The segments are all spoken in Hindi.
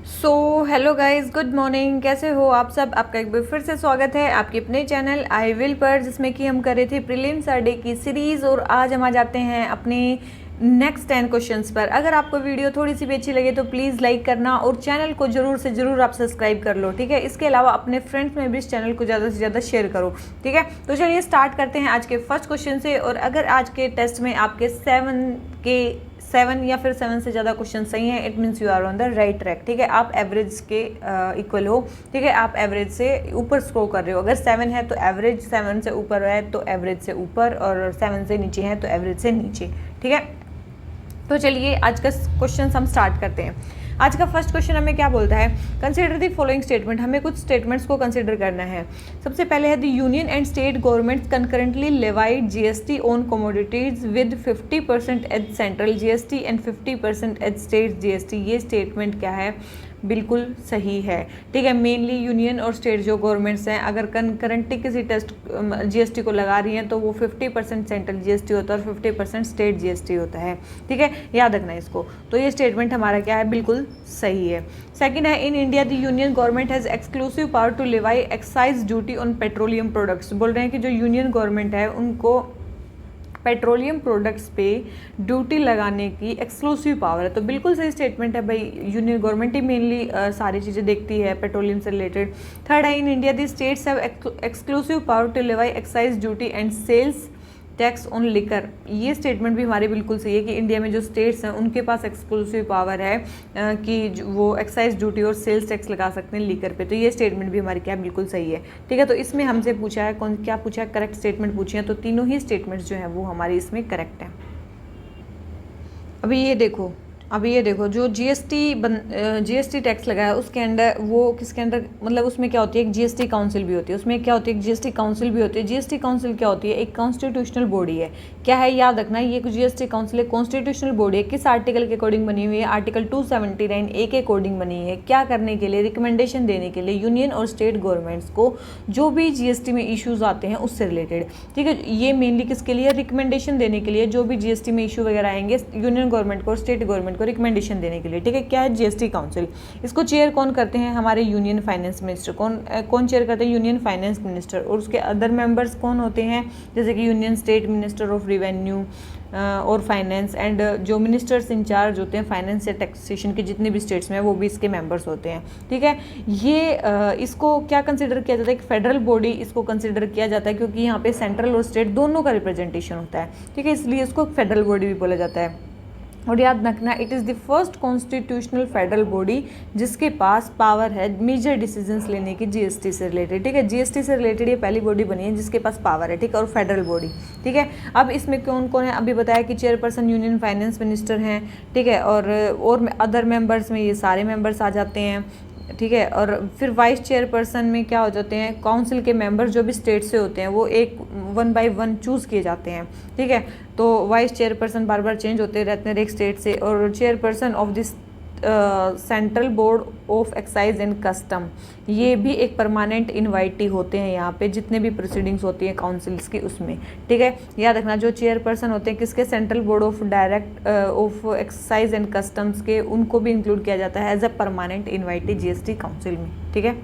Hello guys, good morning. कैसे हो आप सब? आपका एक बार फिर से स्वागत है आपके अपने चैनल आई विल पर, जिसमें कि हम कर रहे थे प्रीलिम्स डे की सीरीज़। और आज हम आ जाते हैं अपने नेक्स्ट 10 क्वेश्चंस पर। अगर आपको वीडियो थोड़ी सी भी अच्छी लगे तो प्लीज़ लाइक करना और चैनल को ज़रूर से ज़रूर आप सब्सक्राइब कर लो, ठीक है। इसके अलावा अपने फ्रेंड्स में भी इस चैनल को ज़्यादा से ज़्यादा शेयर करो, ठीक है। तो चलिए स्टार्ट करते हैं आज के फर्स्ट क्वेश्चन से। और अगर आज के टेस्ट में आपके 7 या फिर 7 से ज़्यादा क्वेश्चन सही हैं, it means you are on the right track, ठीक है। आप एवरेज के इक्वल हो, ठीक है। आप एवरेज से ऊपर स्कोर कर रहे हो। अगर 7 है तो एवरेज, 7 से ऊपर है तो एवरेज से ऊपर, और 7 से नीचे है तो एवरेज से नीचे, ठीक है। तो चलिए आज का क्वेश्चन हम स्टार्ट करते हैं। आज का फर्स्ट क्वेश्चन हमें क्या बोलता है? Consider the following statement. हमें कुछ स्टेटमेंट्स को कंसिडर करना है। सबसे पहले है the union and state governments concurrently levied GST on commodities with 50% as central GST and 50% as state GST. ये स्टेटमेंट क्या है? बिल्कुल सही है, ठीक है। मेनली यूनियन और स्टेट जो गवर्नमेंट्स हैं, अगर कंकरेंटली किसी टेस्ट जीएसटी को लगा रही हैं तो वो 50% सेंट्रल जीएसटी होता है और 50% स्टेट जीएसटी होता है, ठीक है। याद रखना इसको। तो ये स्टेटमेंट हमारा क्या है? बिल्कुल सही है। सेकंड है, in India the union government has exclusive power to levy excise duty on petroleum products. बोल रहे हैं कि जो यूनियन गवर्नमेंट है उनको पेट्रोलियम प्रोडक्ट्स पे ड्यूटी लगाने की एक्सक्लूसिव पावर है। तो बिल्कुल सही स्टेटमेंट है भाई। यूनियन गवर्नमेंट ही मेनली सारी चीज़ें देखती है पेट्रोलियम से रिलेटेड। थर्ड है, in India the states have exclusive power to levy excise duty and sales tax on liquor. ये स्टेटमेंट भी हमारी बिल्कुल सही है कि इंडिया में जो स्टेट्स हैं उनके पास एक्सक्लूसिव पावर है कि वो एक्साइज ड्यूटी और सेल्स टैक्स लगा सकते हैं लिकर पे। तो ये स्टेटमेंट भी हमारी क्या बिल्कुल सही है, ठीक है। तो इसमें हमसे पूछा है कौन क्या पूछा है? करेक्ट स्टेटमेंट पूछे हैं। तो तीनों ही स्टेटमेंट्स जो हैं वो हमारी इसमें करेक्ट हैं। अभी ये देखो जो जीएसटी टैक्स लगा है उसके अंडर, वो किसके अंडर, मतलब उसमें क्या होती है? एक जीएसटी काउंसिल भी होती है। उसमें क्या होती है? एक जीएसटी काउंसिल भी होती है। जीएसटी काउंसिल क्या होती है? एक कॉन्स्टिट्यूशनल बॉडी है। क्या है? याद रखना, ये जीएसटी काउंसिल एक कॉन्स्टिट्यूशनल बॉडी है। किस आर्टिकल के अकॉर्डिंग बनी हुई है? आर्टिकल 279A के अकॉर्डिंग बनी है। क्या करने के लिए? रिकमेंडेशन देने के लिए यूनियन और स्टेट गवर्नमेंट्स को जो भी जीएसटी में इश्यूज आते हैं उससे रिलेटेड, ठीक है। ये मेनली किसके लिए? रिकमेंडेशन देने के लिए। जो भी जीएसटी में इशू वगैरह आएंगे यूनियन गवर्नमेंट को और स्टेट गवर्नमेंट को रिकमेंडेशन देने के लिए, ठीक है। क्या है? GST council. इसको चेयर कौन करते हैं? हमारे यूनियन फाइनेंस मिनिस्टर। कौन चेयर करते हैं? Union finance minister. और उसके अदर मेंबर्स कौन होते हैं? जैसे कि union state minister of revenue और फाइनेंस, एंड जो मिनिस्टर्स इंचार्ज होते हैं फाइनेंस या टैक्सेशन के जितने भी स्टेट्स में, वो भी इसके मेंबर्स होते हैं, ठीक है। ये इसको क्या कंसिडर किया जाता है? एक फेडरल बॉडी इसको कंसिडर किया जाता है, क्योंकि यहाँ पे सेंट्रल और स्टेट दोनों का रिप्रेजेंटेशन होता है, ठीक है। इसलिए इसको फेडरल बॉडी भी बोला जाता है। और याद रखना, it is the first constitutional federal body जिसके पास पावर है मेजर डिसीजंस लेने की जीएसटी से रिलेटेड, ठीक है। जीएसटी से रिलेटेड ये पहली बॉडी बनी है जिसके पास पावर है, ठीक है। और फेडरल बॉडी, ठीक है। अब इसमें कौन कौन है? अभी बताया कि चेयरपर्सन यूनियन फाइनेंस मिनिस्टर हैं, ठीक है। और अदर मेंबर्स में ये सारे मेंबर्स आ जाते हैं, ठीक है। और फिर वाइस चेयरपर्सन में क्या हो जाते हैं? काउंसिल के मेंबर जो भी स्टेट से होते हैं वो एक 1 by 1 चूज़ किए जाते हैं, ठीक है। तो वाइस चेयरपर्सन बार बार चेंज होते रहते हैं एक स्टेट से। और chairperson of this central board of excise and custom, ये भी एक परमानेंट इनवाइटी होते हैं यहाँ पे जितने भी प्रोसीडिंग्स होती हैं काउंसिल्स की उसमें, ठीक है। याद रखना, जो चेयरपर्सन होते हैं किसके? Central board of of excise and customs के, उनको भी इंक्लूड किया जाता है as a permanent invitee GST council में, ठीक है।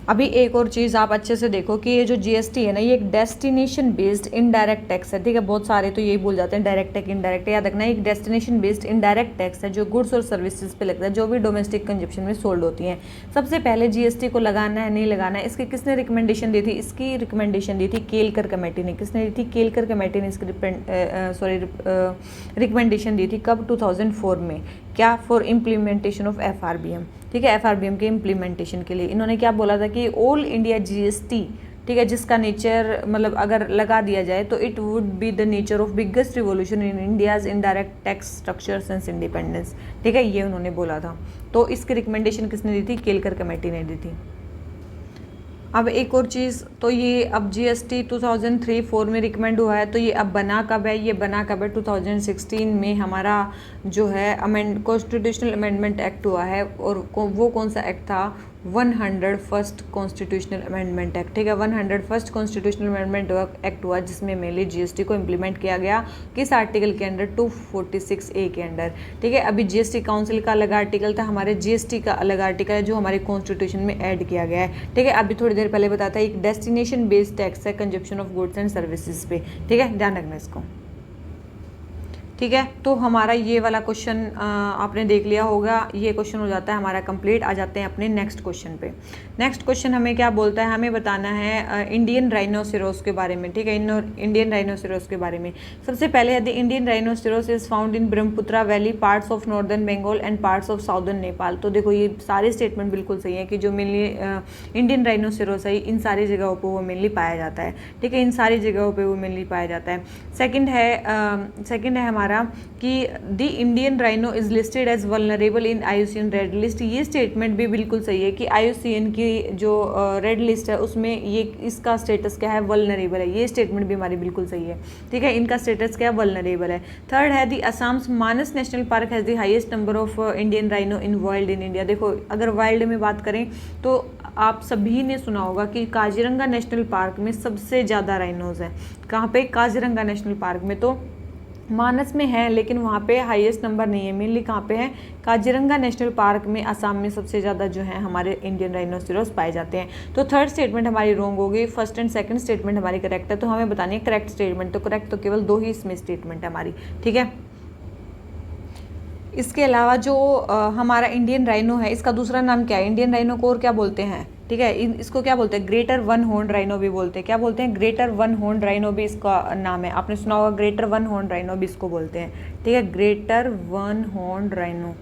अभी एक और चीज़ आप अच्छे से देखो कि ये जो जीएसटी है ना, ये एक डेस्टिनेशन बेस्ड इनडायरेक्ट टैक्स है, ठीक है। बहुत सारे तो यही बोल जाते हैं डायरेक्ट टैक्स, इनडायरेक्ट। याद रखना, एक डेस्टिनेशन बेस्ड इनडायरेक्ट टैक्स है जो गुड्स और सर्विसेज पे लगता है, जो भी डोमेस्टिक कंजप्शन में सोल्ड होती हैं। सबसे पहले जीएसटी को लगाना है नहीं लगाना है, इसकी किसने रिकमेंडेशन दी थी? इसकी रिकमेंडेशन दी थी केलकर कमेटी ने। किसने दी थी? केलकर कमेटी ने इसकी रिकमेंडेशन दी थी। कब? 2004 में। क्या? फॉर इम्प्लीमेंटेशन ऑफ एफआरबीएम, ठीक है। एफआरबीएम के इम्प्लीमेंटेशन के लिए इन्होंने क्या बोला था कि ऑल इंडिया जीएसटी, ठीक है, जिसका नेचर मतलब अगर लगा दिया जाए तो it would be the nature of biggest revolution in India's indirect tax structure since independence, ठीक है। ये उन्होंने बोला था। तो इसकी रिकमेंडेशन किसने दी थी? केलकर कमेटी ने दी थी। अब एक और चीज़, तो ये अब जीएसटी 2003-04 में रिकमेंड हुआ है, तो ये अब बना कब है? ये बना कब है? 2016 में हमारा जो है कॉन्स्टिट्यूशनल अमेंडमेंट एक्ट हुआ है। और वो कौन सा एक्ट था? 101st कॉन्स्टिट्यूशनल अमेंडमेंट एक्ट, ठीक है। 101st कॉन्स्टिट्यूशनल अमेंडमेंट एक्ट हुआ जिसमें मेनली जीएसटी को इम्प्लीमेंट किया गया, किस आर्टिकल के अंडर, 246A के अंडर, ठीक है। अभी जीएसटी काउंसिल का अलग आर्टिकल था, हमारे जीएसटी का अलग आर्टिकल है जो हमारे कॉन्स्टिट्यूशन में ऐड किया गया है, ठीक है। अभी थोड़ी देर पहले बताया था एक डेस्टिनेशन बेस्ड टैक्स है consumption of goods and services पे, ठीक है, ध्यान रखना इसको, ठीक है। तो हमारा ये वाला क्वेश्चन आपने देख लिया होगा, ये क्वेश्चन हो जाता है हमारा कंप्लीट। आ जाते हैं अपने नेक्स्ट क्वेश्चन पे। नेक्स्ट क्वेश्चन हमें क्या बोलता है, हमें बताना है इंडियन राइनोसेरोस के बारे में, ठीक है, इंडियन राइनोसेरोस के बारे में। सबसे पहले है the Indian rhinoceros is found in Brahmaputra valley, parts of northern Bengal and parts of southern Nepal. तो देखो ये सारे स्टेटमेंट बिल्कुल सही है कि जो मेनली इंडियन राइनोसेरोस है इन सारी जगहों पर वो मेनली पाया जाता है, ठीक है, इन सारी जगहों पर वो मेनली पाया जाता है। सेकेंड है हमारा कि the Indian rhino is listed as vulnerable in IUCN red list. ये स्टेटमेंट भी बिल्कुल सही है कि IUCN की जो रेड लिस्ट है उसमें ये इसका स्टेटस क्या है, वल्नरेबल है। ये स्टेटमेंट भी हमारी बिल्कुल सही है, ठीक है, इनका स्टेटस क्या है, वल्नरेबल है। थर्ड है the Assam's Manas national park has the highest number of Indian rhino in world in India. देखो अगर वाइल्ड में बात करें तो आप सभी ने सुना होगा कि काजीरंगा नेशनल पार्क में सबसे ज़्यादा राइनोज हैं। कहाँ पे, काजीरंगा नेशनल पार्क में। तो मानस में है लेकिन वहाँ पे हाईएस्ट नंबर नहीं है, मेनली कहाँ पे है, काजीरंगा नेशनल पार्क में, असम में सबसे ज़्यादा जो है हमारे इंडियन राइनोसेरोस पाए जाते हैं। तो थर्ड स्टेटमेंट हमारी रॉन्ग हो गई, फर्स्ट एंड सेकंड स्टेटमेंट हमारी करेक्ट है। तो हमें बतानी है करेक्ट स्टेटमेंट, तो करेक्ट तो केवल 2 ही इसमें स्टेटमेंट है हमारी, ठीक है। इसके अलावा जो हमारा इंडियन राइनो है इसका दूसरा नाम क्या है, इंडियन राइनो को और क्या बोलते हैं, ठीक है, इसको क्या बोलते हैं, ग्रेटर वन हॉर्न राइनो भी बोलते हैं। क्या बोलते हैं, ग्रेटर वन हॉर्न राइनो भी इसका नाम है, आपने सुना होगा, ग्रेटर वन हॉर्न राइनो भी इसको बोलते हैं, ठीक है, ग्रेटर वन हॉर्न राइनो,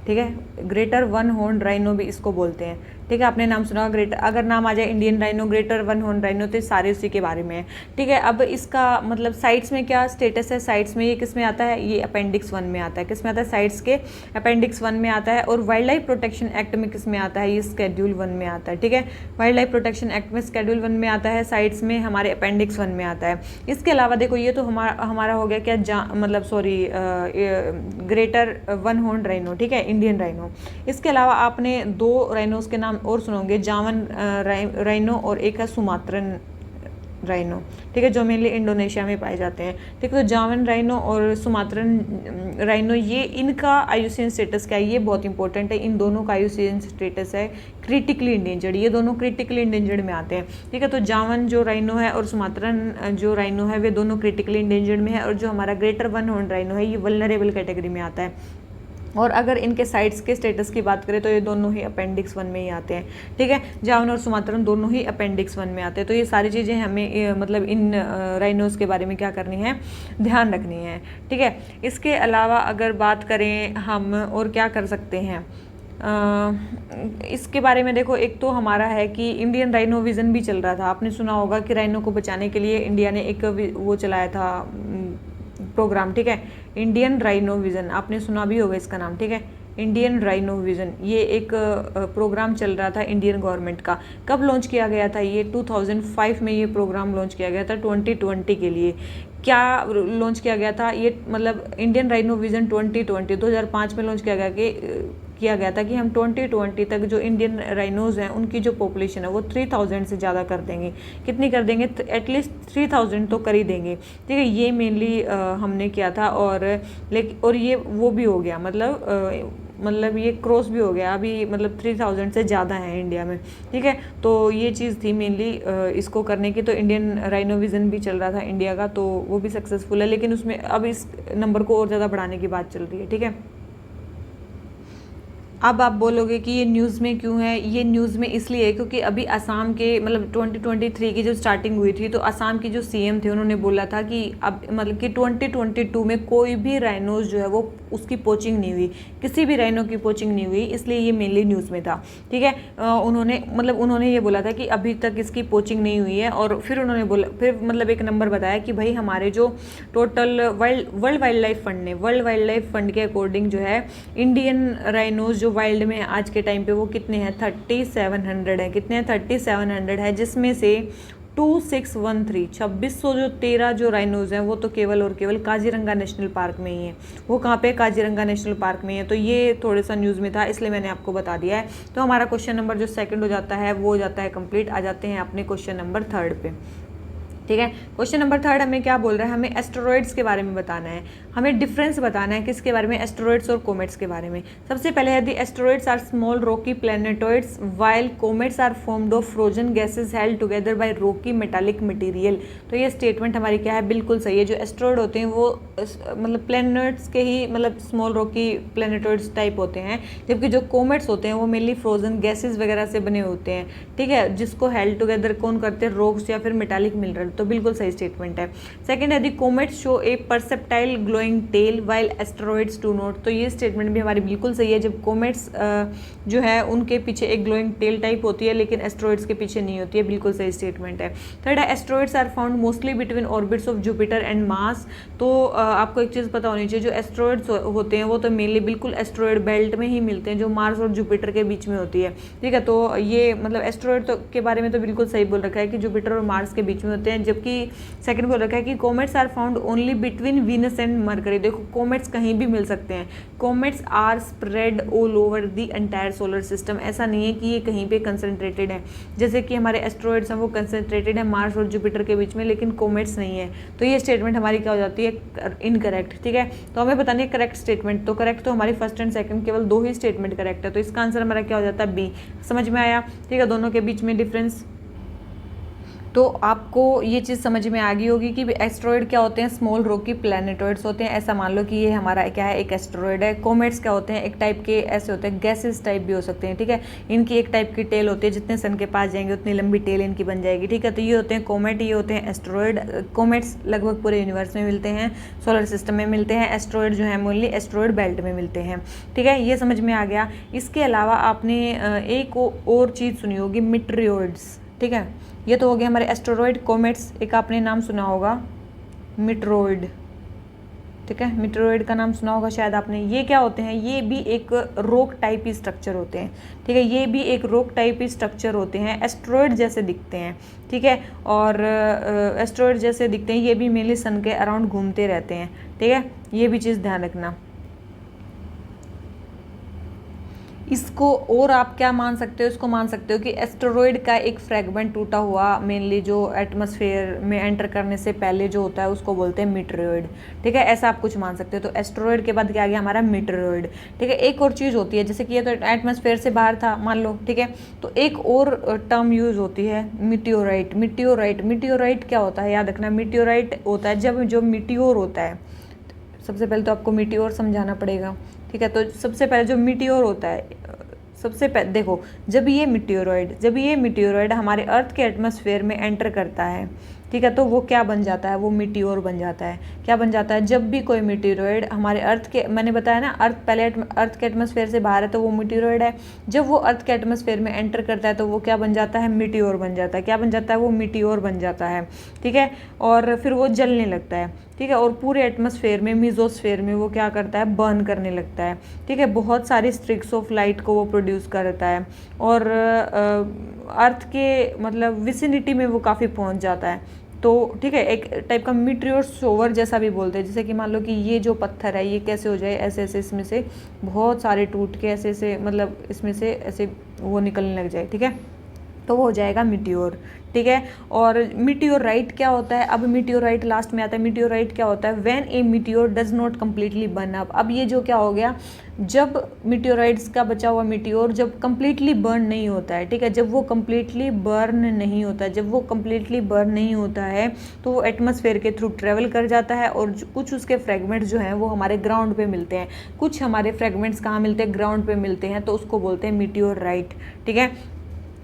ठीक है, ग्रेटर वन हॉर्न राइनो भी इसको बोलते हैं, ठीक है। आपने नाम सुना होगा ग्रेटर, अगर नाम आ जाए Indian rhino, greater one horn rhino, तो सारे उसी के बारे में है, ठीक है। अब इसका मतलब साइट्स में क्या स्टेटस है, साइट्स में ये किस में आता है, ये अपेंडिक्स 1 में आता है, किस में आता है, साइट्स के अपेंडिक्स 1 में आता है। और वाइल्ड लाइफ प्रोटेक्शन एक्ट में किस में आता है, ये स्केड्यूल 1 में आता है, ठीक है, वाइल्ड लाइफ प्रोटेक्शन एक्ट में स्केड्यूल 1 में आता है, साइट्स में हमारे अपेंडिक्स 1 में आता है। इसके अलावा देखो ये तो हमारा हो गया क्या, मतलब sorry, greater one horn rhino, ठीक है, इंडियन राइनो। इसके अलावा आपने 2 राइनोज के नाम और सुनोगे, जावन राइनो और एक है सुमात्रन राइनो, ठीक है, जो मेनली इंडोनेशिया में पाए जाते हैं, ठीक है। तो जावन राइनो और सुमात्रन राइनो, ये इनका IUCN स्टेटस क्या है, ये बहुत इंपॉर्टेंट है। इन दोनों का IUCN स्टेटस है क्रिटिकली इंडेंजर्ड, ये दोनों क्रिटिकली इंडेंजर्ड में आते हैं, ठीक है। तो जावन जो राइनो है और सुमात्रन जो राइनो है वे दोनों क्रिटिकली इंडेंजर्ड में है। और जो हमारा ग्रेटर वन हॉर्न राइनो है ये वल्नरेबल कैटेगरी में आता है। और अगर इनके साइट्स के स्टेटस की बात करें तो ये दोनों ही अपेंडिक्स 1 में ही आते हैं, ठीक है, जावन और सुमात्रन दोनों ही अपेंडिक्स 1 में आते हैं। तो ये सारी चीज़ें हमें मतलब इन राइनोज के बारे में क्या करनी है, ध्यान रखनी है, ठीक है। इसके अलावा अगर बात करें हम और क्या कर सकते हैं, इसके बारे में देखो, एक तो हमारा है कि इंडियन राइनो विज़न भी चल रहा था, आपने सुना होगा कि राइनो को बचाने के लिए इंडिया ने एक वो चलाया था प्रोग्राम, ठीक है, इंडियन राइनो विज़न, आपने सुना भी होगा इसका नाम, ठीक है, इंडियन राइनो विज़न। ये एक प्रोग्राम चल रहा था इंडियन गवर्नमेंट का। कब लॉन्च किया गया था, ये 2005 में ये प्रोग्राम लॉन्च किया गया था 2020 के लिए। क्या लॉन्च किया गया था, ये मतलब इंडियन राइनो विज़न 2005 में लॉन्च किया गया था कि हम 2020 तक जो इंडियन राइनोज हैं उनकी जो पॉपुलेशन है वो 3000 से ज़्यादा कर देंगे। कितनी कर देंगे, एटलीस्ट 3000 तो कर ही देंगे, ठीक है। ये मेनली हमने किया था। और ये वो भी हो गया, मतलब ये क्रॉस भी हो गया अभी, मतलब 3000 से ज़्यादा है इंडिया में, ठीक है। तो ये चीज़ थी मेनली इसको करने की। तो इंडियन राइनो विज़न भी चल रहा था इंडिया का, तो वो भी सक्सेसफुल है, लेकिन उसमें अब इस नंबर को और ज़्यादा बढ़ाने की बात चल रही है, ठीक है। अब आप बोलोगे कि ये न्यूज़ में क्यों है, ये न्यूज़ में इसलिए है क्योंकि अभी असम के मतलब 2023 की जो स्टार्टिंग हुई थी तो असम की जो CM थे उन्होंने बोला था कि अब मतलब कि 2022 में कोई भी राइनोज जो है वो उसकी पोचिंग नहीं हुई, किसी भी राइनो की पोचिंग नहीं हुई, इसलिए ये मेनली न्यूज़ में था, ठीक है। उन्होंने ये बोला था कि अभी तक इसकी पोचिंग नहीं हुई है। और फिर उन्होंने बोला, फिर मतलब एक नंबर बताया कि भाई हमारे जो total world wild life fund ने, वर्ल्ड वाइल्ड लाइफ फंड के अकॉर्डिंग जो है इंडियन राइनोज जो वाइल्ड में आज के टाइम पे वो कितने हैं, 3700 है। कितने हैं, 3700 है, जिसमें से 2613 2613 जो राइनोज हैं वो तो केवल और केवल काजीरंगा नेशनल पार्क में ही है। वो कहाँ पे? काजीरंगा नेशनल पार्क में है। तो ये थोड़ा सा न्यूज़ में था इसलिए मैंने आपको बता दिया है। तो हमारा क्वेश्चन नंबर जो सेकंड हो जाता है वो हो जाता है कंप्लीट। आ जाते हैं अपने क्वेश्चन नंबर थर्ड पे। ठीक है, क्वेश्चन नंबर थर्ड हमें क्या बोल रहा है? हमें एस्टेरॉइड्स के बारे में बताना है, हमें डिफरेंस बताना है किसके बारे में? एस्टेरॉइड्स और कोमेट्स के बारे में। सबसे पहले है the asteroids are small rocky planetoids while comets are formed of frozen gases held together by rocky metallic material. तो ये स्टेटमेंट हमारी क्या है? बिल्कुल सही है। जो एस्टेरॉइड होते हैं वो मतलब प्लैनेट्स के ही मतलब स्मॉल रॉकी प्लैनेटॉइड्स टाइप होते हैं, जबकि जो कोमेट्स होते हैं वो मेनली फ्रोजन गैसेस वगैरह से बने होते हैं। ठीक है, जिसको हेल्ड टुगेदर कौन करते हैं? रॉक्स या फिर मेटालिक मिनरल। तो बिल्कुल सही स्टेटमेंट है। सेकंड है the comets show a perceptible glowing tail while asteroids do not. तो ये स्टेटमेंट भी हमारी बिल्कुल सही है। जब कोमेट्स जो है उनके पीछे एक ग्लोइंग टेल टाइप होती है लेकिन एस्टेरॉइड्स के पीछे नहीं होती है। बिल्कुल सही स्टेटमेंट है। थर्ड है asteroids are found mostly between orbits of Jupiter and Mars. तो आपको एक चीज़ पता होनी चाहिए, जो एस्टेरॉइड्स होते हैं वो तो मेनली बिल्कुल एस्टेरॉइड बेल्ट में ही मिलते हैं जो मार्स और जुपिटर के बीच में होती है। ठीक है, तो ये मतलब एस्टेरॉइड तो के बारे में तो बिल्कुल सही बोल रखा है कि जुपिटर और मार्स के बीच में होते हैं, जबकि सेकंड बोल रखा है कि comets are found only between Venus and Mercury. देखो कोमेट्स कहीं भी मिल सकते हैं। Comets are spread all over the entire solar system. ऐसा नहीं है कि ये कहीं पे कंसंट्रेटेड है, जैसे कि हमारे एस्टेरॉइड्स हैं वो कंसंट्रेटेड है मार्स और जुपिटर के बीच में, लेकिन कोमेट्स नहीं है। तो ये स्टेटमेंट हमारी क्या हो जाती है? इनकरेक्ट। ठीक है, तो हमें बतानी है करेक्ट स्टेटमेंट। तो करेक्ट तो हमारी फर्स्ट एंड सेकंड केवल दो ही स्टेटमेंट करेक्ट है, तो इसका आंसर हमारा क्या हो जाता है? बी। समझ में आया? ठीक है, दोनों के बीच में डिफरेंस। तो आपको ये चीज़ समझ में आ गई होगी कि एस्टेरॉइड क्या होते हैं? स्मॉल रॉकी प्लैनेटॉइड्स होते हैं। ऐसा मान लो कि ये हमारा क्या है? एक एस्टेरॉइड है। कोमेट्स क्या होते हैं? एक टाइप के ऐसे होते हैं, गैसेस टाइप भी हो सकते हैं। ठीक है, इनकी एक टाइप की टेल होती है, जितने सन के पास जाएंगे उतनी लंबी टेल इनकी बन जाएगी। ठीक है, तो ये होते हैं कोमेट, ये होते हैं एस्टेरॉइड। कोमेट्स लगभग पूरे यूनिवर्स में मिलते हैं, सोलर सिस्टम में मिलते हैं। एस्टेरॉइड जो है मोनली एस्टेरॉइड बेल्ट में मिलते हैं। ठीक है, ये समझ में आ गया। इसके अलावा आपने एक और चीज़ सुनी होगी, मीटेरोइड्स। ठीक है, ये तो हो गया हमारे एस्टेरॉइड। कोमेट्स एक आपने नाम सुना होगा मीटेरोइड। ठीक है, मीटेरोइड का नाम सुना होगा शायद आपने। ये क्या होते हैं? ये भी एक रॉक टाइप ही स्ट्रक्चर होते हैं। ठीक है, ये भी एक रॉक टाइप ही स्ट्रक्चर होते हैं, एस्टेरॉइड जैसे दिखते हैं। ठीक है, और एस्टेरॉइड जैसे दिखते हैं, ये भी मेनली सन के अराउंड घूमते रहते हैं। ठीक है, ये भी चीज़ ध्यान रखना। इसको और आप क्या मान सकते हो? इसको मान सकते हो कि एस्टेरॉइड का एक फ्रेगमेंट टूटा हुआ, मेनली जो एटमॉस्फेयर में एंटर करने से पहले जो होता है उसको बोलते हैं मीटेरोइड। ठीक है, ऐसा आप कुछ मान सकते हो। तो एस्टेरॉइड के बाद क्या आ गया हमारा? मीटेरोइड। ठीक है, एक और चीज़ होती है, जैसे कि ये तो एटमॉस्फेयर से बाहर था मान लो। ठीक है, तो एक और टर्म यूज होती है मीटियोराइट। मीटियोराइट क्या होता है? याद रखना, मीटियोराइट होता है जब जो मीटियोर होता है। सबसे पहले तो आपको मीटियोर समझाना पड़ेगा। ठीक है, तो सबसे पहले जो मीटियोर होता है, सबसे पहले देखो, जब ये मीटियोरॉइड हमारे अर्थ के एटमॉस्फेयर में एंटर करता है, ठीक है, तो वो क्या बन जाता है? वो मीटियोर बन जाता है। क्या बन जाता है? जब भी कोई मीटियोरॉइड हमारे अर्थ के, मैंने बताया ना, अर्थ पहले अर्थ के एटमॉस्फेयर से बाहर है तो वो मीटियोरॉइड है। जब वो अर्थ के एटमॉस्फेयर में एंटर करता है तो वो क्या बन जाता है? मीटियोर बन जाता है। क्या बन जाता है? वो मीटियोर बन जाता है। ठीक है, और फिर वो जलने लगता है। ठीक है, और पूरे एटमॉस्फेयर में, मीजोस्फेयर में वो क्या करता है? बर्न करने लगता है। ठीक है, बहुत सारी स्ट्रिक्स ऑफ लाइट को वो प्रोड्यूस करता है और अर्थ के मतलब विसिनिटी में वो काफ़ी पहुंच जाता है। तो ठीक है, एक टाइप का मीटियोर शोवर जैसा भी बोलते हैं। जैसे कि मान लो कि ये जो पत्थर है ये कैसे हो जाए, ऐसे ऐसे इसमें से बहुत सारे टूट के ऐसे ऐसे मतलब इसमें से ऐसे वो निकलने लग जाए। ठीक है, तो वो हो जाएगा मीटियोर। ठीक है, और मीटियोराइट क्या होता है? अब मीटियोराइट लास्ट में आता है। मीटियोराइट क्या होता है? When A meteor does not completely burn up. अब ये जो क्या हो गया, जब मीटियोराइट्स का बचा हुआ मीटियोर जब कम्प्लीटली बर्न नहीं होता है, ठीक है, जब वो कम्प्लीटली बर्न नहीं होता है, जब वो कम्प्लीटली बर्न नहीं होता है तो वो एटमॉस्फेयर के थ्रू ट्रेवल कर जाता है और कुछ उसके फ्रेगमेंट्स जो हैं वो हमारे ग्राउंड पे मिलते हैं। कुछ हमारे फ्रेगमेंट्स कहाँ मिलते हैं? ग्राउंड पे मिलते हैं, तो उसको बोलते हैं मीटियोराइट। ठीक है,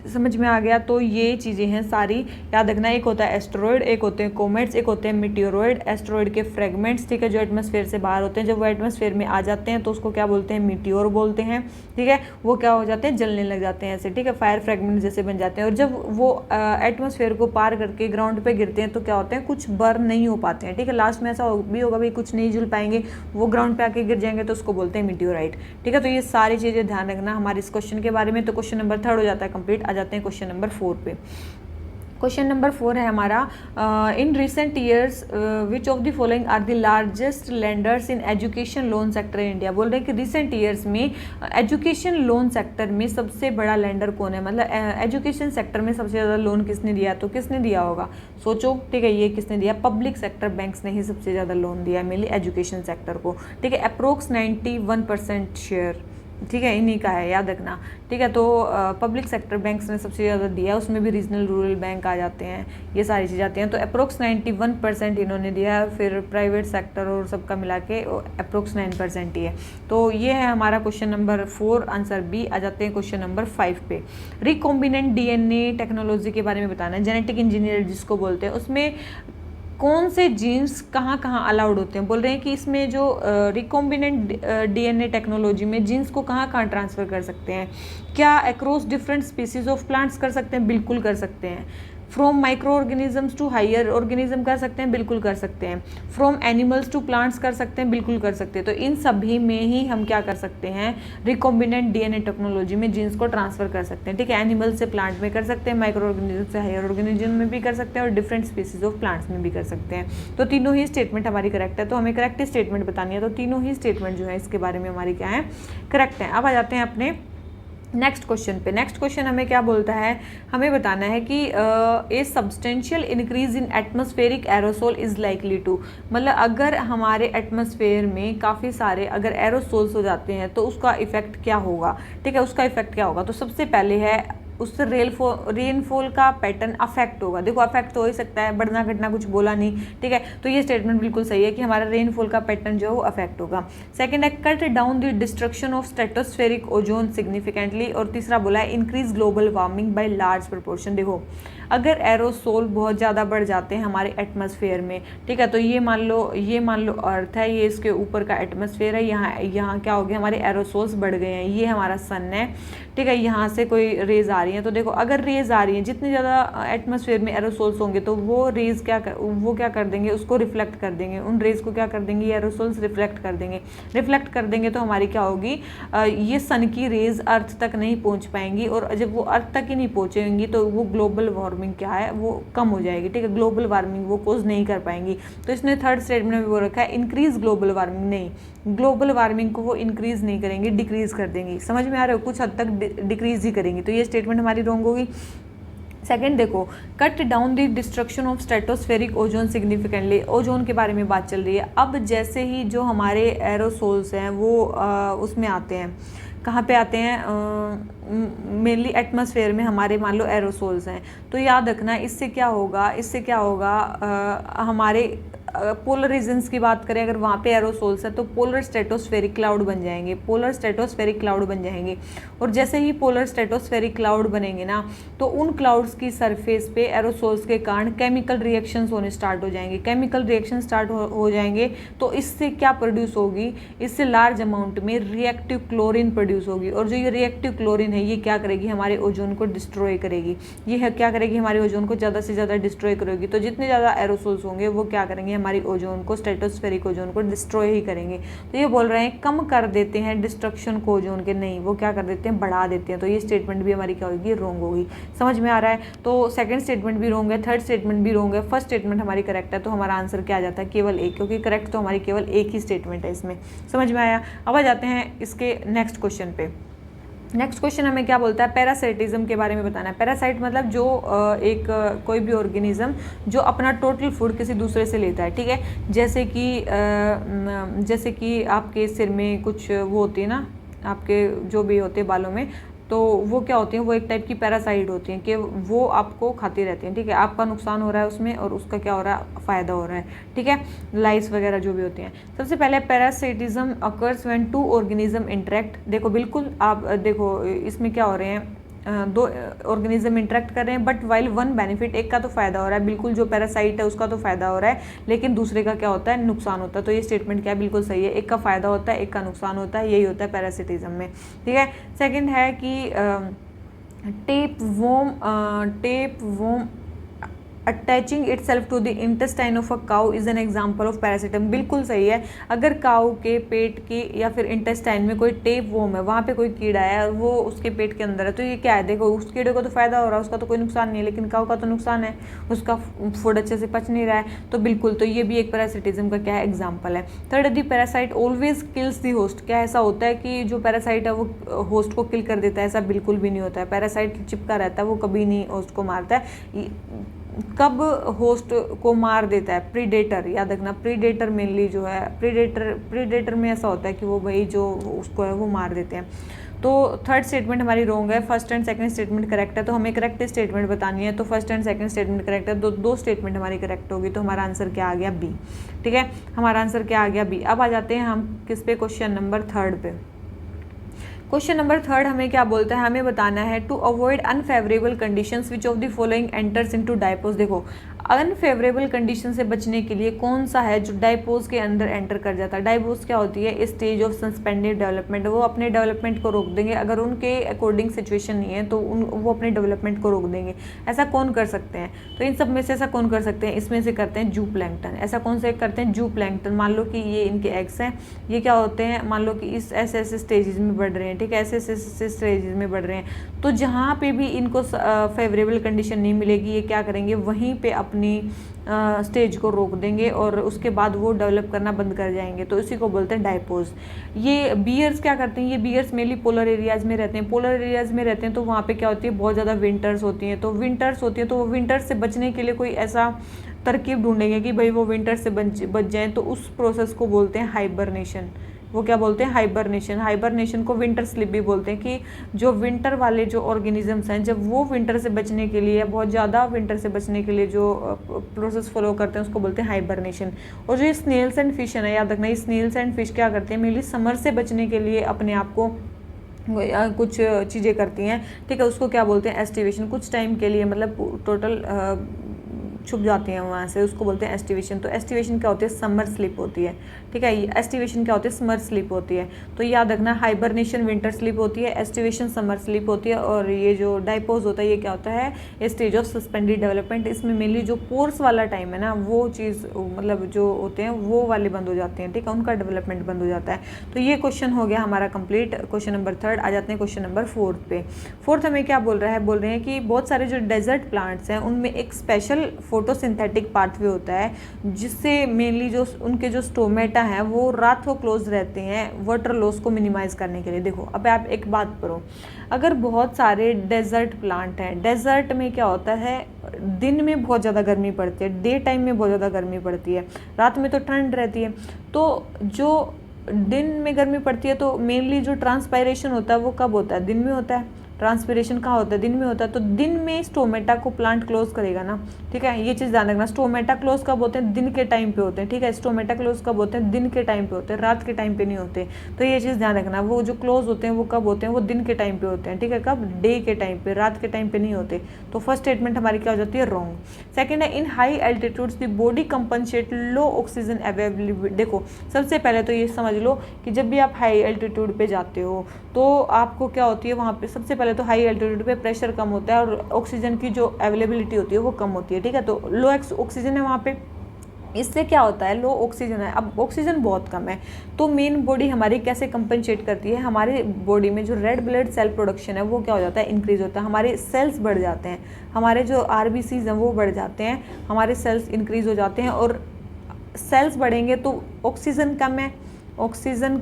समझ में आ गया? तो ये चीज़ें हैं सारी, याद रखना। एक होता है एस्टेरॉइड, एक होते हैं कोमेट्स, एक होते हैं मीटियोरॉइड। एस्टेरॉइड के फ्रेगमेंट्स, ठीक है, जो एटमॉस्फेयर से बाहर होते हैं, जब वो एटमॉस्फेयर में आ जाते हैं तो उसको क्या बोलते हैं? मीटियोर बोलते हैं। ठीक है, वो क्या हो जाते हैं? जलने लग जाते हैं ऐसे। ठीक है, फायर फ्रेगमेंट जैसे बन जाते हैं। और जब वो एटमॉस्फेयर को पार करके ग्राउंड पे गिरते हैं तो क्या होते हैं? कुछ बर्न नहीं हो पाते हैं। ठीक है, लास्ट में ऐसा भी होगा भाई कुछ नहीं जल पाएंगे, वो ग्राउंड पे आके गिर जाएंगे, तो उसको बोलते हैं मीटियोराइट। ठीक है, तो ये सारी चीज़ें ध्यान रखना हमारे इस क्वेश्चन के बारे में। तो क्वेश्चन नंबर 3 हो जाता है कंप्लीट। आ जाते हैं क्वेश्चन नंबर 4 पे। क्वेश्चन नंबर 4 है हमारा, in recent years which of the following are the largest lenders in education loan sector in India. बोल रहे हैं कि रिसेंट ईयर्स में एजुकेशन लोन सेक्टर में सबसे बड़ा लेंडर कौन है, मतलब एजुकेशन सेक्टर में सबसे ज़्यादा लोन किसने दिया, तो किसने दिया होगा, सोचो। ठीक है, ये किसने दिया, पब्लिक सेक्टर बैंक्स ने ही सबसे ज़्यादा लोन दिया मेनली एजुकेशन सेक्टर को। ठीक है, अप्रोक्स 91% शेयर, ठीक है, इन्हीं का है, याद रखना। ठीक है, तो पब्लिक सेक्टर बैंक्स ने सबसे ज़्यादा दिया, उसमें भी रीजनल रूरल बैंक आ जाते हैं, ये सारी चीज़ें आती हैं। तो अप्रोक्स 91% इन्होंने दिया है, फिर प्राइवेट सेक्टर और सबका मिला के अप्रोक्स 9% ही है। तो ये है हमारा क्वेश्चन नंबर 4, आंसर बी। आ जाते हैं क्वेश्चन नंबर 5 पे। रिकॉम्बिनेंट डीएनए टेक्नोलॉजी के बारे में बताना है, जेनेटिक इंजीनियर जिसको बोलते हैं, उसमें कौन से जीन्स कहाँ कहाँ अलाउड होते हैं। बोल रहे हैं कि इसमें जो रिकॉम्बिनेंट डीएनए टेक्नोलॉजी में जीन्स को कहाँ कहाँ ट्रांसफ़र कर सकते हैं, क्या across different species of plants कर सकते हैं, बिल्कुल कर सकते हैं। From microorganisms to higher organism कर सकते हैं, बिल्कुल कर सकते हैं। फ्रॉम एनिमल्स टू प्लांट्स कर सकते हैं, बिल्कुल कर सकते हैं। तो इन सभी में ही हम क्या कर सकते हैं, रिकॉम्बिनेंट डीएनए टेक्नोलॉजी में जीन्स को ट्रांसफर कर सकते हैं। ठीक है, एनिमल से प्लांट में कर सकते हैं, माइक्रो ऑर्गेनिज्म से हायर ऑर्गेनिज्म में भी कर सकते हैं, और डिफरेंट स्पीसीज ऑफ प्लांट्स में भी कर सकते हैं। तो तीनों ही स्टेटमेंट हमारी करेक्ट है। तो हमें करेक्ट स्टेटमेंट बतानी है, तो तीनों ही स्टेटमेंट जो है इसके बारे में हमारी क्या है, करेक्ट है। अब आ जाते हैं अपने नेक्स्ट क्वेश्चन पे। नेक्स्ट क्वेश्चन हमें क्या बोलता है, हमें बताना है कि a substantial increase in atmospheric aerosol is likely to, मतलब अगर हमारे एटमॉस्फेयर में काफ़ी सारे अगर एरोसोल्स हो जाते हैं तो उसका इफेक्ट क्या होगा। ठीक है, उसका इफेक्ट क्या होगा, तो सबसे पहले है उससे रेनफॉल का पैटर्न अफेक्ट होगा। देखो अफेक्ट तो हो ही सकता है, बढ़ना घटना कुछ बोला नहीं। ठीक है, तो ये स्टेटमेंट बिल्कुल सही है कि हमारा रेनफॉल का पैटर्न जो है वो अफेक्ट होगा। सेकंड है cut down the destruction of stratospheric ozone significantly, और तीसरा बोला है increase global warming by large proportion. देखो अगर एरोसोल बहुत ज़्यादा बढ़ जाते हैं हमारे एटमॉस्फेयर में, ठीक है, तो ये मान लो अर्थ है, ये इसके ऊपर का एटमॉस्फेयर है, यहाँ क्या हो गया, हमारे एरोसोल्स बढ़ गए हैं, ये हमारा सन है। ठीक है, यहाँ से कोई रेज आ रही हैं, तो देखो अगर रेज आ रही हैं, जितने ज़्यादा एटमॉस्फेयर में एरोसोल्स होंगे तो वो रेज क्या कर देंगे, उसको रिफ्लेक्ट कर देंगे, उन रेज को क्या कर देंगे, ये एरोसोल्स रिफ्लेक्ट कर देंगे। तो हमारी क्या होगी, ये सन की रेज अर्थ तक नहीं पहुँच पाएंगी, और जब वो अर्थ तक ही नहीं पहुँचेंगी तो वो ग्लोबल वार्मिंग क्या है वो कम हो जाएगी। ठीक है, ग्लोबल वार्मिंग वो कोज नहीं कर पाएंगी। तो इसने थर्ड स्टेटमेंट में वो रखा है इंक्रीज ग्लोबल वार्मिंग, नहीं, ग्लोबल वार्मिंग को वो इंक्रीज नहीं करेंगे, डिक्रीज कर देंगी। समझ में आ रहा है, कुछ हद तक डिक्रीज ही करेंगी। तो ये स्टेटमेंट हमारी रॉन्ग होगी। सेकेंड देखो, cut down the destruction of stratospheric ozone significantly, ozone के बारे में बात चल रही है। अब जैसे ही जो हमारे एरोसोल्स हैं वो उसमें आते हैं, कहाँ पे आते हैं, मेनली एटमॉस्फेयर में हमारे मान लो एरोसोल्स हैं, तो याद रखना इससे क्या होगा, हमारे पोलर रीजन्स की बात करें, अगर वहाँ पे एरोसोल्स है तो पोलर स्ट्रेटोस्फेरिक क्लाउड बन जाएंगे, और जैसे ही पोलर स्ट्रेटोस्फेरिक क्लाउड बनेंगे ना, तो उन क्लाउड्स की सरफेस पे एरोसोल्स के कारण केमिकल रिएक्शंस होने स्टार्ट हो जाएंगे। केमिकल रिएक्शन स्टार्ट हो जाएंगे तो इससे क्या प्रोड्यूस होगी, इससे लार्ज अमाउंट में रिएक्टिव क्लोरीन प्रोड्यूस होगी, और जो ये रिएक्टिव क्लोरीन है ये क्या करेगी, हमारे ओजोन को डिस्ट्रॉय करेगी। ये है क्या करेगी, हमारे ओजोन को ज़्यादा से ज़्यादा डिस्ट्रॉय करेगी। तो जितने ज़्यादा एरोसोल्स होंगे वो क्या करेंगे, हमारी ओजोन को, स्ट्रेटोस्फेरिक ओजोन को डिस्ट्रॉय ही करेंगे। तो ये बोल रहे हैं कम कर देते हैं डिस्ट्रक्शन को ओजोन के, नहीं, वो क्या कर देते हैं, बढ़ा देते हैं। तो ये स्टेटमेंट भी हमारी क्या होगी, रॉन्ग होगी। समझ में आ रहा है, तो सेकंड स्टेटमेंट भी रॉन्ग है, थर्ड स्टेटमेंट भी रॉन्ग है, फर्स्ट स्टेटमेंट हमारी करेक्ट है। तो हमारा आंसर क्या आ जाता है, केवल एक, क्योंकि करेक्ट तो हमारी केवल एक ही स्टेटमेंट है इसमें। समझ में आया। अब आ जाते हैं इसके नेक्स्ट क्वेश्चन पे। नेक्स्ट क्वेश्चन हमें क्या बोलता है, पैरासाइटिज्म के बारे में बताना है। पैरासाइट मतलब जो कोई भी ऑर्गेनिज्म जो अपना टोटल फूड किसी दूसरे से लेता है। ठीक है, जैसे कि आपके सिर में कुछ वो होती है ना, आपके जो भी होते हैं बालों में, तो वो क्या होती हैं, वो एक टाइप की पैरासाइट होती हैं कि वो आपको खाती रहती हैं। ठीक है, आपका नुकसान हो रहा है उसमें और उसका क्या हो रहा है, फ़ायदा हो रहा है। ठीक है, लाइस वगैरह जो भी होती हैं। सबसे पहले parasitism occurs when two organism interact. देखो बिल्कुल आप देखो इसमें क्या हो रहे हैं, दो ऑर्गेनिज्म इंटरेक्ट कर रहे हैं, बट वाइल वन बेनिफिट, एक का तो फायदा हो रहा है, बिल्कुल जो पैरासाइट है उसका तो फायदा हो रहा है, लेकिन दूसरे का क्या होता है, नुकसान होता है। तो ये स्टेटमेंट क्या है, बिल्कुल सही है, एक का फायदा होता है, एक का नुकसान होता है, यही होता है पैरासिटिज्म में। ठीक है, सेकंड है कि tapeworm attaching itself to the intestine of a cow is an example of parasitism. बिल्कुल सही है। अगर काउ के पेट की या फिर इंटेस्टाइन में कोई टेप वोम है, वहाँ पे कोई कीड़ा है और वो उसके पेट के अंदर है, तो ये क्या है, देखो उस कीड़े को तो फायदा हो रहा है, उसका तो कोई नुकसान नहीं है, लेकिन काउ का तो नुकसान है, उसका फूड अच्छे से पच नहीं रहा है। तो बिल्कुल, तो ये भी एक पैरासिटिज्म का क्या है, एग्जाम्पल है। Third, the parasite always kills the host. क्या ऐसा होता है कि जो पैरासाइट है वो होस्ट को किल कर देता है? ऐसा बिल्कुल भी नहीं होता है। पैरासाइट चिपका रहता है, वो कभी नहीं होस्ट को मारता है। कब होस्ट को मार देता है? प्रीडेटर, याद रखना, प्रीडेटर मेनली जो है, प्रीडेटर में ऐसा होता है कि वो भाई जो उसको है वो मार देते हैं। तो थर्ड स्टेटमेंट हमारी रॉन्ग है, first and second statement correct है। तो हमें करेक्ट स्टेटमेंट बतानी है, तो first and second statement correct है, दो स्टेटमेंट हमारी करेक्ट होगी, तो हमारा आंसर क्या आ गया, बी। ठीक है, हमारा आंसर क्या आ गया, बी। अब आ जाते हैं हम किस पे, क्वेश्चन नंबर थर्ड पे। क्वेश्चन नंबर थर्ड हमें क्या बोलता है, हमें बताना है to avoid unfavourable conditions which of the following enters into diapause. देखो, अनफेवरेबल कंडीशन से बचने के लिए कौन सा है जो डायपोज के अंदर एंटर कर जाता है? डायपोज क्या होती है, स्टेज ऑफ सस्पेंडेड डेवलपमेंट। वो अपने डेवलपमेंट को रोक देंगे, अगर उनके अकॉर्डिंग सिचुएशन नहीं है तो वो अपने डेवलपमेंट को रोक देंगे। ऐसा कौन कर सकते हैं? तो इन सब में से ऐसा कौन कर सकते हैं? इसमें से करते हैं जू प्लैंकटन। ऐसा कौन से करते हैं? जू प्लैंकटन। मान लो कि ये इनके एग्स हैं, ये क्या होते हैं, मान लो कि इस ऐसे ऐसे स्टेजेस में बढ़ रहे हैं, ठीक है, ऐसे ऐसे स्टेजेस में बढ़ रहे हैं। तो जहाँ पे भी इनको फेवरेबल कंडीशन नहीं मिलेगी, ये क्या करेंगे, वहीं पे अपनी स्टेज को रोक देंगे और उसके बाद वो डेवलप करना बंद कर जाएंगे। तो इसी को बोलते हैं डायपोज। ये बियर्स क्या करते हैं, ये बियर्स मेनली पोलर एरियाज में रहते हैं। पोलर एरियाज में रहते हैं तो वहाँ पे क्या होती है, बहुत ज़्यादा विंटर्स होती हैं। तो विंटर्स होती है तो वो विंटर्स से बचने के लिए कोई ऐसा तरकीब ढूंढेंगे कि भाई वो विंटर से बच जाएँ, तो उस प्रोसेस को बोलते हैं हाइबरनेशन। वो क्या बोलते हैं, हाइबरनेशन। हाइबरनेशन को विंटर स्लीप भी बोलते हैं, कि जो विंटर वाले जो ऑर्गेनिजम्स हैं, जब वो विंटर से बचने के लिए, बहुत ज़्यादा विंटर से बचने के लिए जो प्रोसेस फॉलो करते हैं, उसको बोलते हैं हाइबरनेशन। और जो ये स्नेल्स एंड फिश है ना, याद रखना, ये स्नेल्स एंड फिश क्या करते हैं, मेनली समर से बचने के लिए अपने आप को कुछ चीज़ें करती हैं, ठीक है, उसको क्या बोलते हैं, एस्टिवेशन। कुछ टाइम के लिए, मतलब टोटल छुप जाती हैं वहाँ से, उसको बोलते हैं एस्टिवेशन। तो एस्टिवेशन क्या होती है, समर स्लीप होती है, ठीक है। एस्टिवेशन क्या होती है, समर स्लीप होती है। तो याद रखना, हाइबरनेशन विंटर स्लीप होती है, एस्टिवेशन समर स्लीप होती है, और ये जो डायपोज होता है ये क्या होता है, स्टेज ऑफ सस्पेंडेड डेवलपमेंट। इसमें मेनली जो पोर्स वाला टाइम है ना, वो चीज़ मतलब जो होते हैं वो वाले बंद हो जाते हैं, ठीक है, उनका डेवलपमेंट बंद हो जाता है। तो ये क्वेश्चन हो गया हमारा कंप्लीट, क्वेश्चन नंबर थर्ड। आ जाते हैं क्वेश्चन नंबर फोर्थ पे। फोर्थ हमें क्या बोल रहा है, बोल रहे हैं कि बहुत सारे जो डेजर्ट प्लांट्स हैं उनमें एक स्पेशल फोटोसिंथेटिक पाथवे होता है, जिससे मेनली जो उनके जो स्टोमेटा हैं वो रात को क्लोज रहते हैं वाटर लॉस को मिनिमाइज करने के लिए। देखो, अब आप एक बात करो, अगर बहुत सारे डेजर्ट प्लांट हैं, डेजर्ट में क्या होता है, दिन में बहुत ज़्यादा गर्मी पड़ती है, डे टाइम में बहुत ज़्यादा गर्मी पड़ती है, रात में तो ठंड रहती है। तो जो दिन में गर्मी पड़ती है तो मेनली जो ट्रांसपायरेशन होता है वो कब होता है, दिन में होता है। ट्रांसपिरेशन कहाँ होता है, दिन में होता है। तो दिन में स्टोमेटा को प्लांट क्लोज करेगा ना, ठीक है, ये चीज़ ध्यान रखना। स्टोमेटा क्लोज कब होते हैं, दिन के टाइम पे होते हैं, ठीक है। स्टोमेटा क्लोज कब होते हैं, दिन के टाइम पे होते हैं, रात के टाइम पे नहीं होते। तो ये चीज़ ध्यान रखना, वो जो क्लोज होते हैं वो कब होते हैं, वो दिन के टाइम पे होते हैं, ठीक है। कब, डे के टाइम पे, रात के टाइम पे नहीं होते। तो फर्स्ट स्टेटमेंट हमारी क्या हो जाती है, रॉन्ग। सेकेंड है, इन high altitudes the body compensate low oxygen availability. देखो, सबसे पहले तो ये समझ लो कि जब भी आप हाई एल्टीट्यूड पे जाते हो तो आपको क्या होती है, वहाँ पे सबसे पहले तो हाई एल्टीट्यूड पे प्रेशर कम होता है और ऑक्सीजन की जो अवेलेबिलिटी होती है वो कम होती है, ठीक है। तो लो ऑक्सीजन है वहाँ पे, इससे क्या होता है, लो ऑक्सीजन है, अब ऑक्सीजन बहुत कम है। तो मेन बॉडी हमारी कैसे कंपनसेट करती है, हमारी बॉडी में जो रेड ब्लड सेल प्रोडक्शन है वो क्या हो जाता है, इंक्रीज होता है, हमारे सेल्स बढ़ जाते हैं, हमारे जो आरबीसीज हैं वो बढ़ जाते हैं, हमारे सेल्स इंक्रीज हो जाते हैं। और सेल्स बढ़ेंगे तो ऑक्सीजन कम है, ऑक्सीजन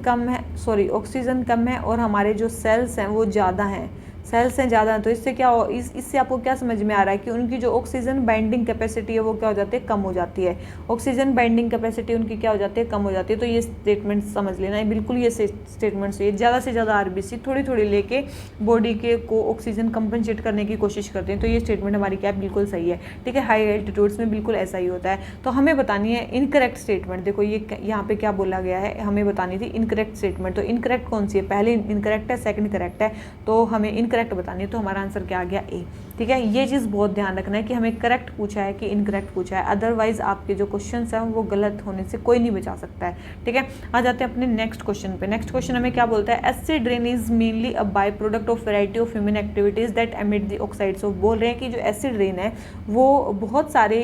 कम है और हमारे जो सेल्स हैं वो ज़्यादा हैं, सेल्स हैं ज़्यादा। तो इससे क्या हो, इससे आपको क्या समझ में आ रहा है कि उनकी जो ऑक्सीजन बाइंडिंग कैपेसिटी है वो क्या हो जाती है, कम हो जाती है। ऑक्सीजन बाइंडिंग कैपेसिटी उनकी क्या हो जाती है, कम हो जाती है। तो ये स्टेटमेंट समझ लेना है, बिल्कुल ये स्टेटमेंट से ज़्यादा से ज़्यादा आरबीसी थोड़ी थोड़ी लेके बॉडी के को ऑक्सीजन कंपनसेट करने की कोशिश करते हैं। तो ये स्टेटमेंट हमारी क्या बिल्कुल सही है, ठीक है। हाई एल्टीट्यूड्स में बिल्कुल ऐसा ही होता है। तो हमें बतानी है इनकरेक्ट स्टेटमेंट। देखो ये यहाँ पे क्या बोला गया है, हमें बतानी थी इनकरेक्ट स्टेटमेंट। तो इनकरेक्ट कौन सी है, पहले इनकरेक्ट है, सेकंड करेक्ट है। तो हमें इनकरेक्ट इनकरेक्ट बतानी है, तो हमारा आंसर क्या आ गया ए। ठीक है, ये चीज़ बहुत ध्यान रखना है कि हमें करेक्ट पूछा है कि इनकरेक्ट पूछा है, अदरवाइज आपके जो क्वेश्चन हैं वो गलत होने से कोई नहीं बचा सकता है। ठीक है, आ जाते हैं अपने नेक्स्ट क्वेश्चन पे। नेक्स्ट क्वेश्चन हमें क्या बोलता है, acid rain is mainly a by product of variety of human activities that emit the oxides. Of बोल रहे हैं कि जो एसिड रेन है वो बहुत सारे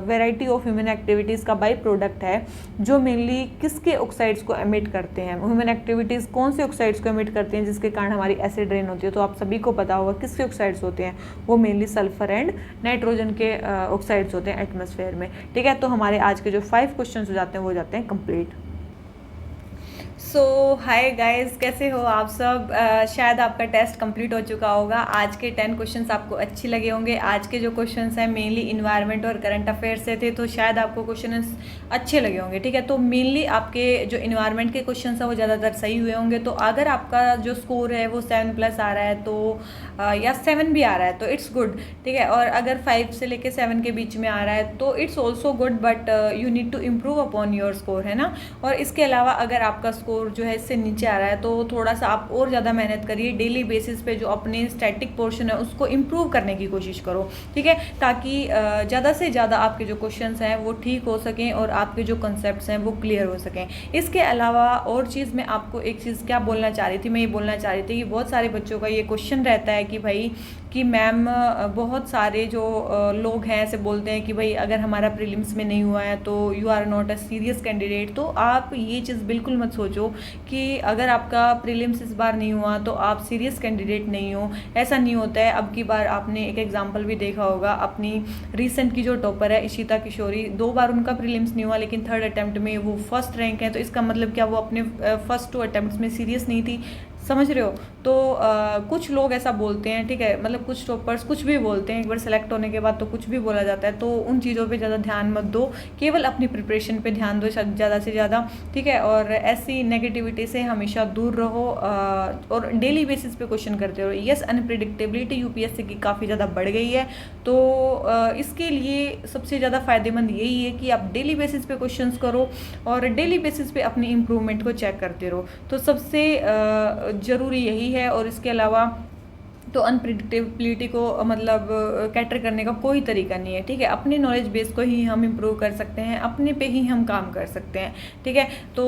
वैरायटी ऑफ ह्यूमन एक्टिविटीज़ का बाई प्रोडक्ट है, जो मेनली किसके ऑक्साइड्स को एमिट करते हैं। ह्यूमन एक्टिविटीज़ कौन से ऑक्साइड्स को एमिट करते हैं जिसके कारण हमारी एसिड रेन होती है, तो आप सभी को पता होगा किसके ऑक्साइड्स होते हैं, वो मेनली सल्फर एंड नाइट्रोजन के ऑक्साइड्स होते हैं एटमॉस्फेयर में। ठीक है, तो हमारे आज के जो 5 क्वेश्चन हो जाते हैं वो हो जाते हैं कंप्लीट। सो हाय गाइस, कैसे हो आप सब। शायद आपका टेस्ट कंप्लीट हो चुका होगा। आज के 10 क्वेश्चंस आपको अच्छे लगे होंगे। आज के जो क्वेश्चंस हैं मेनली इन्वायरमेंट और करंट अफेयर से थे, तो शायद आपको क्वेश्चंस अच्छे लगे होंगे। ठीक है, तो मेनली आपके जो इन्वायरमेंट के क्वेश्चंस हैं वो ज़्यादातर सही हुए होंगे। तो अगर आपका जो स्कोर है वो 7+ आ रहा है तो या 7 भी आ रहा है तो इट्स गुड। ठीक है, और अगर 5 से लेके 7 के बीच में आ रहा है तो it's also good, but you need to improve upon your score, है ना। और इसके अलावा अगर आपका स्कोर जो है इससे नीचे आ रहा है तो थोड़ा सा आप और ज़्यादा मेहनत करिए, डेली बेसिस पे जो अपने स्टैटिक पोर्शन है उसको इम्प्रूव करने की कोशिश करो। ठीक है, ताकि ज़्यादा से ज़्यादा आपके जो क्वेश्चंस हैं वो ठीक हो सकें और आपके जो कॉन्सेप्ट्स हैं वो क्लियर हो सकें। इसके अलावा और चीज़ मैं आपको एक चीज़ क्या बोलना चाह रही थी, मैं ये बोलना चाह रही थी कि बहुत सारे बच्चों का ये क्वेश्चन रहता है कि भाई कि मैम बहुत सारे जो लोग हैं ऐसे बोलते हैं कि भाई अगर हमारा प्रीलिम्स में नहीं हुआ है तो you are not a serious candidate. तो आप ये चीज़ बिल्कुल मत सोचो कि अगर आपका प्रीलिम्स इस बार नहीं हुआ तो आप सीरियस कैंडिडेट नहीं हो, ऐसा नहीं होता है। अब की बार आपने एक एग्जांपल भी देखा होगा, अपनी रिसेंट की जो टॉपर है इशिता किशोरी, 2 बार उनका प्रीलिम्स नहीं हुआ लेकिन 3rd अटैम्प्ट में वो फर्स्ट रैंक है। तो इसका मतलब क्या वो अपने फर्स्ट 2 अटैम्प्ट्स में सीरियस नहीं थी, समझ रहे हो। तो कुछ लोग ऐसा बोलते हैं, ठीक है, मतलब कुछ टॉपर्स कुछ भी बोलते हैं, एक बार सेलेक्ट होने के बाद तो कुछ भी बोला जाता है। तो उन चीज़ों पे ज़्यादा ध्यान मत दो, केवल अपनी प्रिपरेशन पे ध्यान दो ज़्यादा से ज़्यादा। ठीक है, और ऐसी नेगेटिविटी से हमेशा दूर रहो और डेली बेसिस पे क्वेश्चन करते रहो। यस, अनप्रिडिक्टेबिलिटी यूपीएससी की काफ़ी ज़्यादा बढ़ गई है, तो इसके लिए सबसे ज़्यादा फ़ायदेमंद यही है कि आप डेली बेसिस पे क्वेश्चंस करो और डेली बेसिस पे अपनी इम्प्रूवमेंट को चेक करते रहो। तो सबसे ज़रूरी यही है। और इसके अलावा तो अनप्रिडिक्टेबिलिटी को मतलब कैटर करने का कोई तरीका नहीं है। ठीक है, अपने नॉलेज बेस को ही हम इम्प्रूव कर सकते हैं, अपने पे ही हम काम कर सकते हैं। ठीक है, तो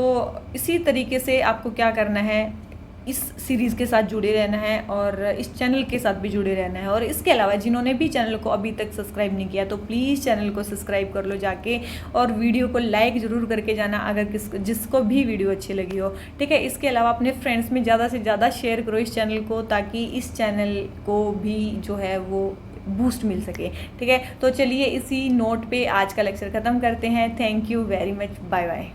इसी तरीके से आपको क्या करना है, इस सीरीज़ के साथ जुड़े रहना है और इस चैनल के साथ भी जुड़े रहना है। और इसके अलावा जिन्होंने भी चैनल को अभी तक सब्सक्राइब नहीं किया तो प्लीज़ चैनल को सब्सक्राइब कर लो जाके, और वीडियो को लाइक ज़रूर करके जाना अगर जिसको भी वीडियो अच्छी लगी हो। ठीक है, इसके अलावा अपने फ्रेंड्स में ज़्यादा से ज़्यादा शेयर करो इस चैनल को, ताकि इस चैनल को भी जो है वो बूस्ट मिल सके। ठीक है, तो चलिए इसी नोट पे आज का लेक्चर ख़त्म करते हैं। Thank you very much, bye bye.